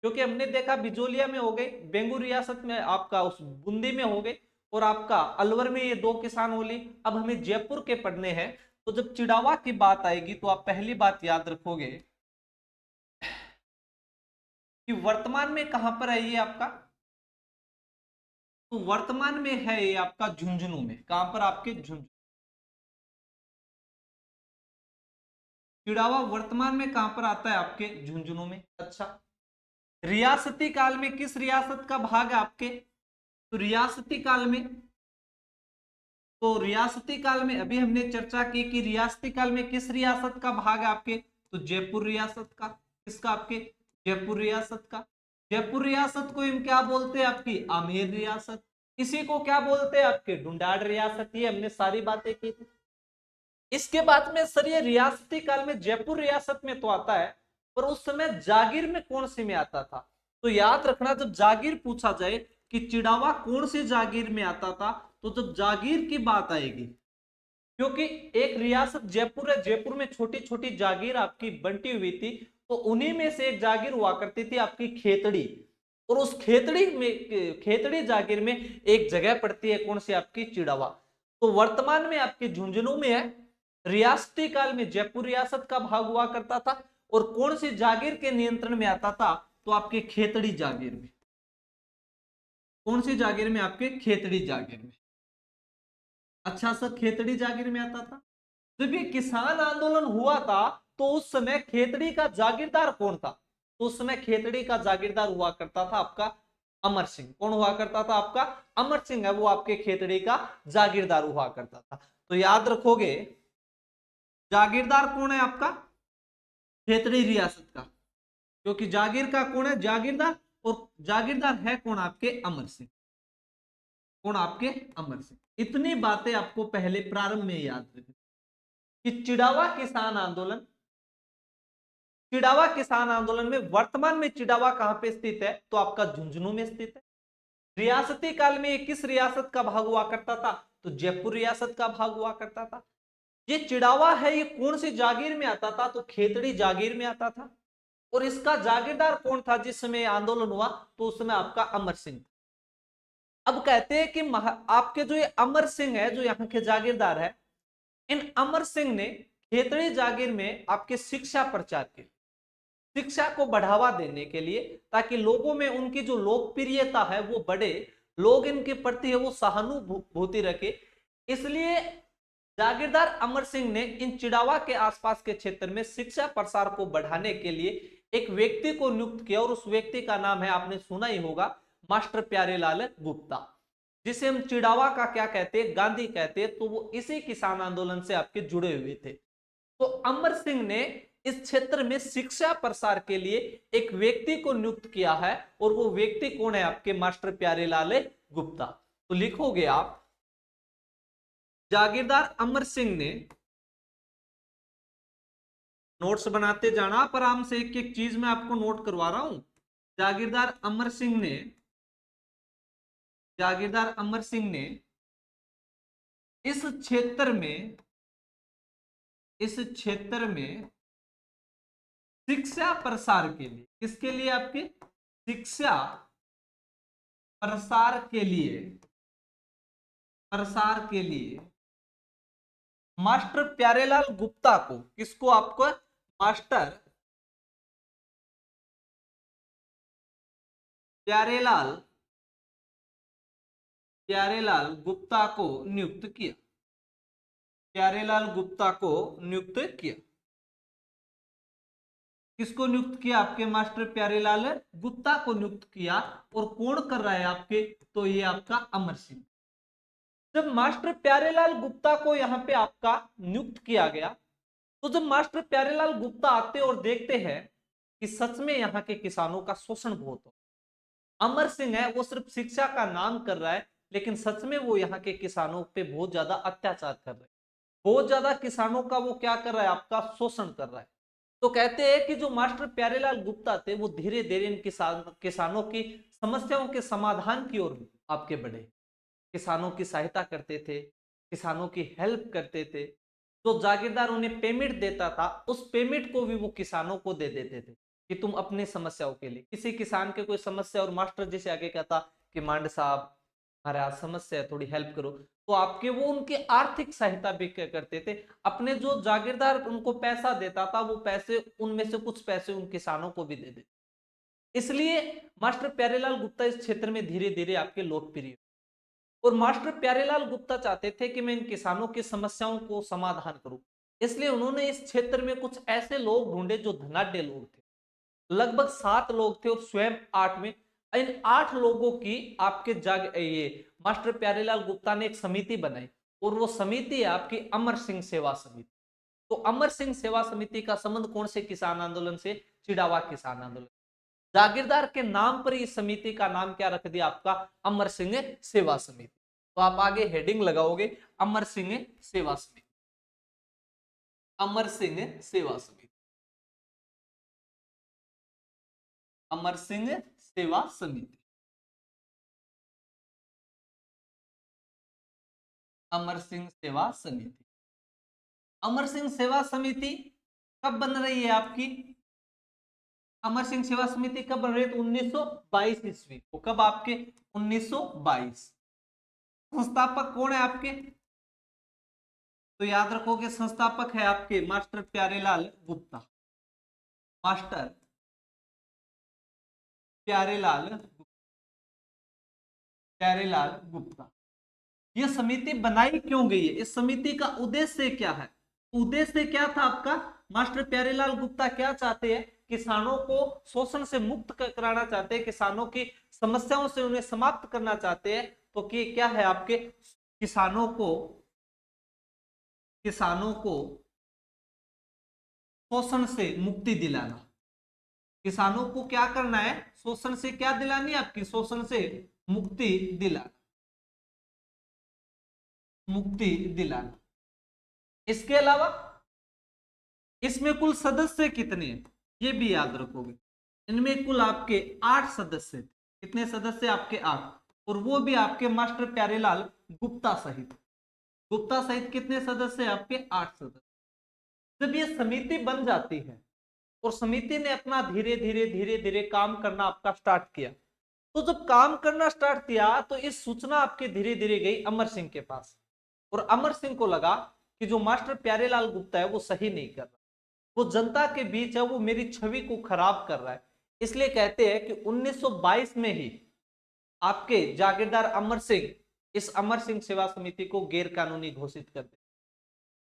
क्योंकि हमने देखा बिजोलिया में हो गए, बेंगू रियासत में आपका उस बूंदी में हो गए, और आपका अलवर में ये दो किसान होली। अब हमें जयपुर के पढ़ने हैं। तो जब चिड़ावा की बात आएगी तो आप पहली बात याद रखोगे कि वर्तमान में कहां पर है ये आपका, तो वर्तमान में है ये आपका झुंझुनू में। कहां पर, आपके झुंझुनू। चिड़ावा वर्तमान में कहां पर आता है, आपके झुंझुनू में। अच्छा, रियासती काल में किस रियासत का भाग है आपके, तो रियासती काल में, तो रियासती काल में अभी हमने चर्चा की कि रियासती काल में किस रियासत का भाग है आपके, तो जयपुर रियासत का। किसका, आपके जयपुर रियासत का। जयपुर रियासत को हम क्या बोलते हैं, आपकी आमेर रियासत। इसी को क्या बोलते हैं, आपके डुंडाड़ रियासत। ये हमने सारी बातें की थी। इसके बाद में सर ये रियासती काल में जयपुर रियासत में तो आता है, पर उस समय जागीर में कौन सी में आता था। तो याद रखना, जब जागीर पूछा जाए कि चिड़ावा कौन सी जागीर में आता था, तो जब जागीर की बात आएगी, क्योंकि एक रियासत जयपुर है, जयपुर में छोटी छोटी जागीर आपकी बंटी हुई थी, तो उन्हीं में से एक जागीर हुआ करती थी आपकी खेतड़ी। और उस खेतड़ी में, खेतड़ी जागीर में एक जगह पड़ती है कौन सी, आपकी चिड़ावा। तो वर्तमान में आपके झुंझुनू में है। रियासती काल में जयपुर रियासत का भाग हुआ करता था, और कौन सी जागीर के नियंत्रण में आता था, तो आपके खेतड़ी जागीर में। कौन सी जागीर में, आपके खेतड़ी जागीर में। अच्छा सर, खेतड़ी जागीर में आता था। जब ये किसान आंदोलन हुआ था तो उस समय खेतड़ी का जागीरदार कौन था, तो उस समय खेतड़ी का जागीरदार हुआ करता था आपका अमर सिंह। कौन हुआ करता था, आपका अमर सिंह है वो आपके खेतड़ी का जागीरदार हुआ करता था। तो याद रखोगे जागीरदार कौन है आपका? खेतड़ी रियासत का, क्योंकि जागीर का कौन है? जागीरदार। और जागीरदार है कौन आपके? अमर सिंह। कौन आपके? अमर सिंह। इतनी बातें आपको पहले प्रारंभ में याद रखनी कि चिड़ावा किसान आंदोलन, चिड़ावा किसान आंदोलन में वर्तमान में चिड़ावा कहां पे स्थित है? तो आपका झुंझुनू में स्थित है। रियासती काल में ये किस रियासत का भाग हुआ करता था? तो जयपुर रियासत का भाग हुआ करता था। ये चिड़ावा है, ये कौन सी जागीर में आता था? तो खेतड़ी जागीर में आता था। और इसका जागीरदार कौन था जिस समय आंदोलन हुआ? तो उस समय आपका अमर सिंह। अब कहते हैं कि आपके जो ये अमर सिंह है, जो यहाँ के जागीरदार है, इन अमर सिंह ने खेतड़ी जागीर में आपके शिक्षा प्रचार के, शिक्षा को बढ़ावा देने के लिए, ताकि लोगों में उनकी जो लोकप्रियता है वो बढ़े, लोग इनके प्रति है वो सहानुभूति रखे। इसलिए जागीरदार अमर सिंह ने इन चिड़ावा के आसपास के क्षेत्र में शिक्षा प्रसार को बढ़ाने के लिए एक व्यक्ति को नियुक्त किया, और उस व्यक्ति का नाम है, आपने सुना ही होगा, मास्टर प्यारेलाल गुप्ता, जिसे हम चिड़ावा का क्या कहते हैं? गांधी कहते हैं। तो वो इसी किसान आंदोलन से आपके जुड़े हुए थे। तो अमर सिंह ने इस क्षेत्र में शिक्षा प्रसार के लिए एक व्यक्ति को नियुक्त किया है, और वो व्यक्ति कौन है? आपके मास्टर प्यारेलाल गुप्ता। तो लिखोगे आप, जागीरदार अमर सिंह ने, नोट्स बनाते जाना आप आराम से, एक एक चीज मैं आपको नोट करवा रहा हूं। जागीरदार अमर सिंह ने, जागीरदार अमर सिंह ने इस क्षेत्र में, इस क्षेत्र में शिक्षा प्रसार के लिए, किसके लिए? आपके शिक्षा प्रसार के लिए, प्रसार के लिए मास्टर प्यारेलाल गुप्ता को, किसको? आपको मास्टर प्यारेलाल, प्यारेलाल गुप्ता को नियुक्त किया, प्यारेलाल गुप्ता को नियुक्त किया। किसको नियुक्त किया? आपके मास्टर प्यारेलाल गुप्ता को नियुक्त किया। और कौन कर रहा है आपके? तो ये आपका अमर सिंह। जब मास्टर प्यारेलाल गुप्ता को यहाँ पे आपका नियुक्त किया गया, तो जब मास्टर प्यारेलाल गुप्ता आते और देखते हैं कि सच में यहाँ के किसानों का शोषण बहुत हो, अमर सिंह है वो सिर्फ शिक्षा का नाम कर रहा है, लेकिन सच में वो यहाँ के किसानों पे बहुत ज्यादा अत्याचार कर रहे हैं, बहुत ज्यादा किसानों का वो क्या कर रहा है? आपका शोषण कर रहा है। तो कहते हैं कि जो मास्टर प्यारेलाल गुप्ता थे, वो धीरे धीरे इन किसानों की समस्याओं के समाधान की ओर आपके बढ़े, किसानों की सहायता करते थे, किसानों की हेल्प करते थे। जो जागीरदार उन्हें पेमेंट देता था, उस पेमेंट को भी वो किसानों को दे देते थे कि तुम अपनी समस्याओं के लिए, किसी किसान के कोई समस्या और मास्टर जी से आगे कहता कि मांड साहब हमारे आज समस्या है, थोड़ी हेल्प करो, तो आपके वो उनकी आर्थिक सहायता भी करते थे। अपने जो जागीरदार उनको पैसा देता था, वो पैसे उनमें से कुछ पैसे उन किसानों को भी दे देते। इसलिए मास्टर प्यारेलाल गुप्ता इस क्षेत्र में धीरे धीरे आपके लोकप्रिय, और मास्टर प्यारेलाल गुप्ता चाहते थे कि मैं इन किसानों की समस्याओं को समाधान करूं। इसलिए उन्होंने इस क्षेत्र में कुछ ऐसे लोग ढूंढे जो धनाढ्य लोग थे। लगभग 7 लोग थे और स्वयं 8 में। इन 8 लोगों की आपके ये मास्टर प्यारेलाल गुप्ता ने एक समिति बनाई, और वो समिति है आपकी अमर सिंह सेवा समिति। तो अमर सिंह सेवा समिति का संबंध कौन से किसान आंदोलन से? चिड़ावा किसान आंदोलन। जागीरदार के नाम पर इस समिति का नाम क्या रख दिया? आपका अमर सिंह सेवा समिति। तो आप आगे हेडिंग लगाओगे, अमर सिंह सेवा समिति, अमर सिंह सेवा समिति, अमर सिंह सेवा समिति, अमर सिंह सेवा समिति। अमर सिंह सेवा समिति कब बन रही है आपकी? अमर सिंह सेवा समिति कब बन रही है? तो 1922 ईस्वी को। कब आपके? 1922। संस्थापक कौन है आपके? तो याद रखोगे संस्थापक है आपके मास्टर प्यारेलाल गुप्ता, मास्टर प्यारेलाल, प्यारेलाल गुप्ता। यह समिति बनाई क्यों गई है? इस समिति का उद्देश्य क्या है? उद्देश्य क्या था आपका? मास्टर प्यारेलाल गुप्ता क्या चाहते हैं? किसानों को शोषण से मुक्त कराना चाहते हैं, किसानों की समस्याओं से उन्हें समाप्त करना चाहते हैं। तो कि क्या है आपके? किसानों को शोषण से मुक्ति दिलाना। किसानों को क्या करना है? शोषण से क्या दिलानी है आपकी? शोषण से मुक्ति दिलाना, मुक्ति दिलाना। इसके अलावा इसमें कुल सदस्य कितने हैं ये भी याद रखोगे। इनमें कुल आपके 8 सदस्य थे। कितने सदस्य? आपके 8। और वो भी आपके मास्टर प्यारेलाल गुप्ता सहित। गुप्ता सहित कितने सदस्य? आपके 8 सदस्य। जब ये समिति बन जाती है और समिति ने अपना धीरे धीरे धीरे धीरे काम करना आपका स्टार्ट किया, तो जब काम करना स्टार्ट किया तो इस सूचना आपके धीरे धीरे गई अमर सिंह के पास। और अमर सिंह को लगा कि जो मास्टर प्यारेलाल गुप्ता है वो सही नहीं कर रहा, वो जनता के बीच है, वो मेरी छवि को खराब कर रहा है। इसलिए कहते हैं कि 1922 में ही आपके जागीरदार अमर सिंह इस अमर सिंह सेवा समिति को गैर कानूनी घोषित करते,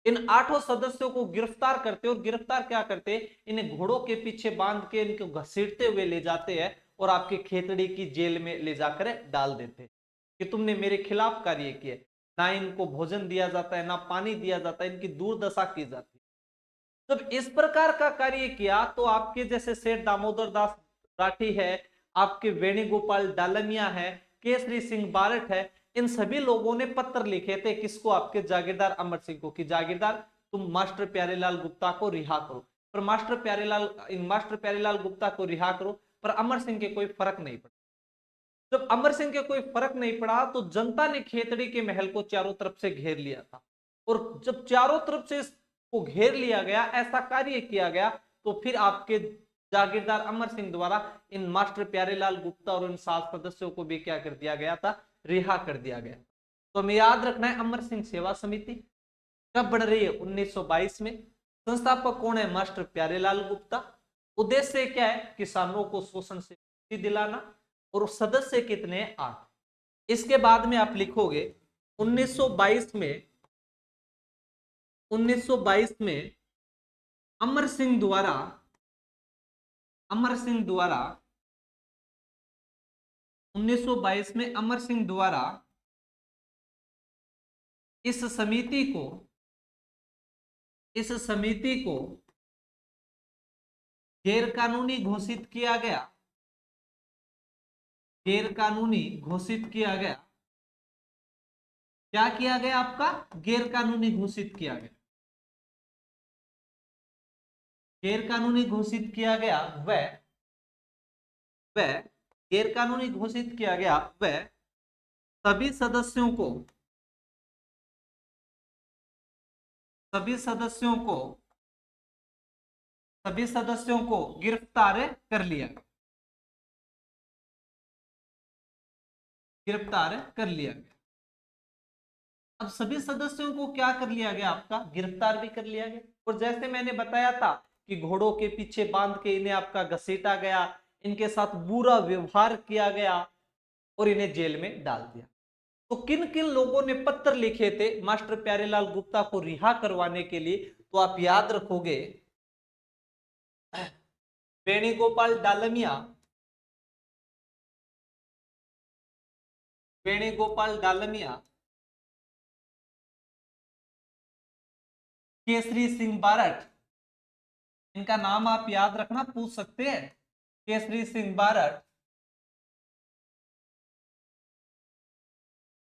इन 8 सदस्यों को गिरफ्तार करते। और गिरफ्तार क्या करते? इन्हें घोड़ों के पीछे बांध के इनको घसीटते हुए ले जाते हैं और आपके खेतड़ी की जेल में ले जाकर डाल देते कि तुमने मेरे खिलाफ कार्य किए। ना इनको भोजन दिया जाता है, ना पानी दिया जाता है, इनकी दुर्दशा की जाती है। जब इस प्रकार का कार्य किया तो आपके जैसे सेठ दामोदर दास राठी है, आपके वेणुगोपाल डालमिया है, केसरी सिंह बारट है, इन सभी लोगों ने पत्र लिखे थे। किसको? आपके जागीरदार अमर सिंह को कि जागीरदार तुम मास्टर प्यारेलाल गुप्ता को रिहा करो। पर मास्टर प्यारेलाल गुप्ता को रिहा करो, पर अमर सिंह के कोई फर्क नहीं पड़ा। जब अमर सिंह के कोई फर्क नहीं पड़ा तो जनता ने खेतड़ी के महल को चारों तरफ से घेर लिया था। और जब चारों तरफ से इसको घेर लिया गया, ऐसा कार्य किया गया, तो फिर आपके जागीरदार अमर सिंह द्वारा इन मास्टर प्यारेलाल गुप्ता और इन 7 सदस्यों को भी क्या कर दिया गया था? रिहा कर दिया गया। तो हमें याद रखना है अमर सिंह सेवा समिति कब बन रही है? 1922 में। संस्थापक कौन है? मास्टर प्यारेलाल गुप्ता। उद्देश्य क्या है? किसानों को शोषण से मुक्ति दिलाना। और सदस्य कितने हैं? 8। इसके बाद में आप लिखोगे 1922 में 1922 में अमर सिंह द्वारा 1922 में अमर सिंह द्वारा इस समिति को गैर कानूनी घोषित किया गया। गैर कानूनी घोषित किया गया। क्या किया गया? आपका गैर कानूनी घोषित किया गया। गैर कानूनी घोषित किया गया वह गैर कानूनी घोषित किया गया वह सभी सदस्यों को गिरफ्तार कर लिया गया। अब सभी सदस्यों को क्या कर लिया गया? आपका गिरफ्तार भी कर लिया गया। और जैसे मैंने बताया था कि घोड़ों के पीछे बांध के इन्हें आपका घसीटा गया, इनके साथ बुरा व्यवहार किया गया और इन्हें जेल में डाल दिया। तो किन किन लोगों ने पत्र लिखे थे मास्टर प्यारेलाल गुप्ता को रिहा करवाने के लिए? तो आप याद रखोगे वेणुगोपाल डालमिया, केसरी सिंह बारट, इनका नाम आप याद रखना, पूछ सकते हैं। केसरी सिंह बारट,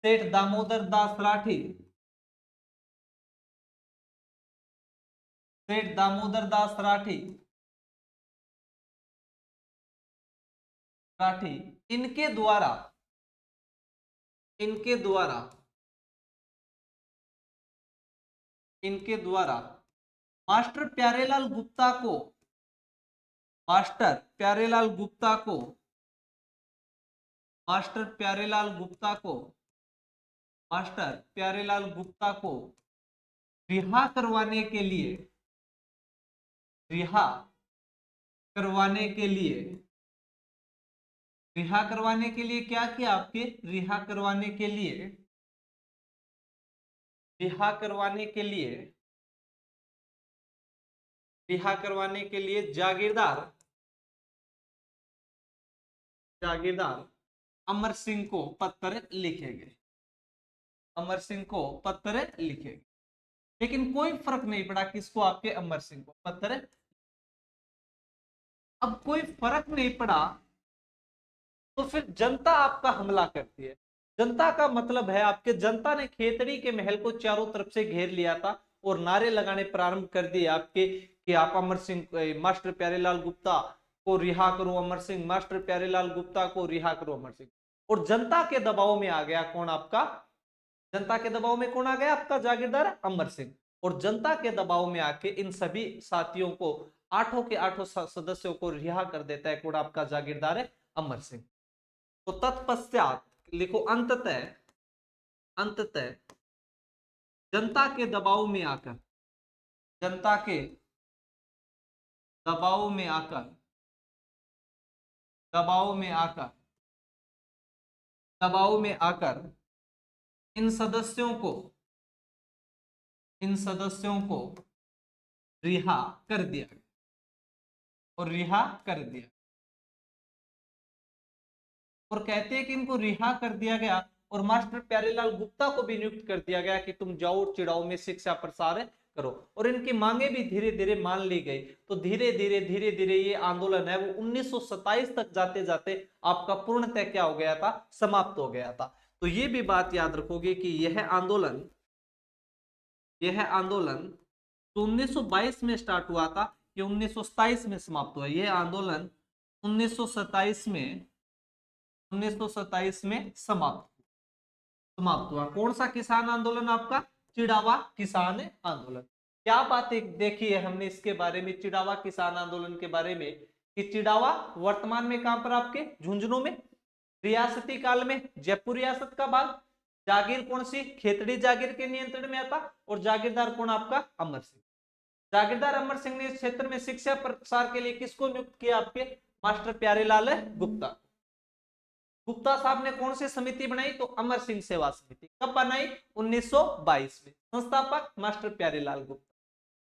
सेठ दामोदर दास राठी, इनके द्वारा मास्टर प्यारेलाल गुप्ता को रिहा करवाने के लिए क्या किया? आपके रिहा करवाने के लिए जागीरदार अमर सिंह को पत्र लिखे गए। लेकिन कोई फर्क नहीं पड़ा किसको? आपके अमर सिंह को पत्र अब कोई फर्क नहीं पड़ा तो फिर जनता आपका हमला करती है। जनता का मतलब है आपके जनता ने खेतड़ी के महल को चारों तरफ से घेर लिया था और नारे लगाने प्रारंभ कर दिए आपके कि आप अमर सिंह मास्टर प्यारेलाल गुप्ता को रिहा करो, अमर सिंह मास्टर प्यारेलाल गुप्ता को रिहा करो, अमर सिंह। और जनता के दबाव में आ गया कौन आपका, जनता के दबाव में कौन आ गया आपका जागीरदार अमर सिंह। और जनता के दबाव में आके इन सभी साथियों को, आठों के आठों सदस्यों को रिहा कर देता है कौन आपका जागीरदार अमर सिंह। तो तत्पश्चात लिखो अंततः, अंततः जनता के दबाव में आकर, जनता के दबाव में आकर, दबाव में आकर, दबाव में आकर इन सदस्यों को, इन सदस्यों को रिहा कर दिया गया और रिहा कर दिया। और कहते हैं कि इनको रिहा कर दिया गया और मास्टर प्यारेलाल गुप्ता को भी नियुक्त कर दिया गया कि तुम जाओ चिड़ाओ में शिक्षा प्रसार करो। और इनकी मांगे भी धीरे धीरे मान ली गई। तो धीरे धीरे ये आंदोलन है वो 1927 तक जाते जाते आपका पूर्णतः क्या हो गया था, समाप्त हो गया था। तो ये भी बात याद रखोगे कि यह आंदोलन, यह आंदोलन 1922 में स्टार्ट हुआ था, ये 1927 में समाप्त हुआ। यह आंदोलन 1927 में, 1927 में समाप्त हुआ। कौन सा किसान आंदोलन आपका, चिड़ावा किसान आंदोलन। क्या बात देखी है हमने इसके बारे में, चिड़ावा किसान आंदोलन के बारे में, कि चिड़ावा वर्तमान में कहां पर आपके झुंझुनू में, रियासती काल में जयपुर रियासत का भाग, जागीर कौन सी, खेतड़ी जागीर के नियंत्रण में आता, और जागीरदार कौन आपका अमर सिंह। जागीरदार अमर सिंह ने इस क्षेत्र में शिक्षा प्रसार के लिए किसको नियुक्त किया, आपके मास्टर प्यारेलाल गुप्ता। गुप्ता साहब ने कौन सी समिति बनाई, तो अमर सिंह सेवा समिति। कब बनाई, 1922 में। संस्थापक मास्टर प्यारेलाल गुप्ता।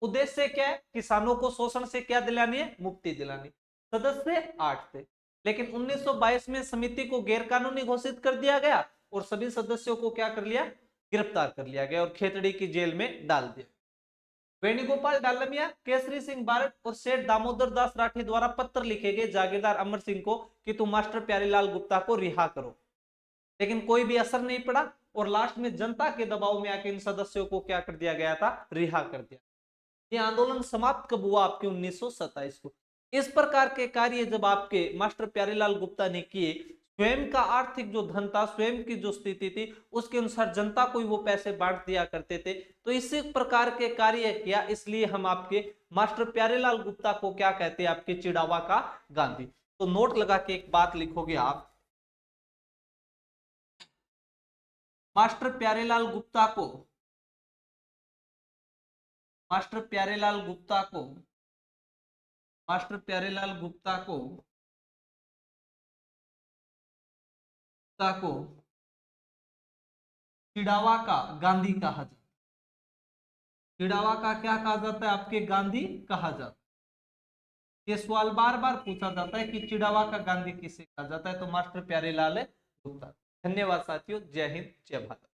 उद्देश्य क्या है, किसानों को शोषण से क्या दिलानी है, मुक्ति दिलानी। सदस्य 8 थे, लेकिन 1922 में समिति को गैर कानूनी घोषित कर दिया गया और सभी सदस्यों को क्या कर लिया, गिरफ्तार कर लिया गया और खेतड़ी की जेल में डाल दिया। वेणुगोपाल डालमिया, केसरी सिंह बारट और सेठ दामोदर दास राठी द्वारा पत्र लिखे गए जागीरदार अमर सिंह को कि तुम मास्टर प्यारेलाल गुप्ता को रिहा करो, लेकिन कोई भी असर नहीं पड़ा और लास्ट में जनता के दबाव में आकर इन सदस्यों को क्या कर दिया गया था, रिहा कर दिया। ये आंदोलन समाप्त कब हुआ, आपके 1927 को। इस प्रकार के कार्य जब आपके मास्टर प्यारेलाल गुप्ता ने किए, स्वयं का आर्थिक जो धन था, स्वयं की जो स्थिति थी, उसके अनुसार जनता को ही वो पैसे बांट दिया करते थे। तो इसी प्रकार के कार्य किया, इसलिए हम आपके मास्टर प्यारेलाल गुप्ता को क्या कहते हैं, आपके चिड़ावा का गांधी। तो नोट लगा के एक बात लिखोगे आप, मास्टर प्यारेलाल गुप्ता को, मास्टर प्यारेलाल गुप्ता को, मास्टर प्यारेलाल गुप्ता को चिड़ावा का गांधी कहा जाता है। चिड़ावा का क्या कहा जाता है, आपके गांधी कहा जाता है। ये सवाल बार बार पूछा जाता है कि चिड़ावा का गांधी किसे कहा जाता है, तो मास्टर प्यारेलाल गुप्ता। धन्यवाद साथियों, जय हिंद जय भारत।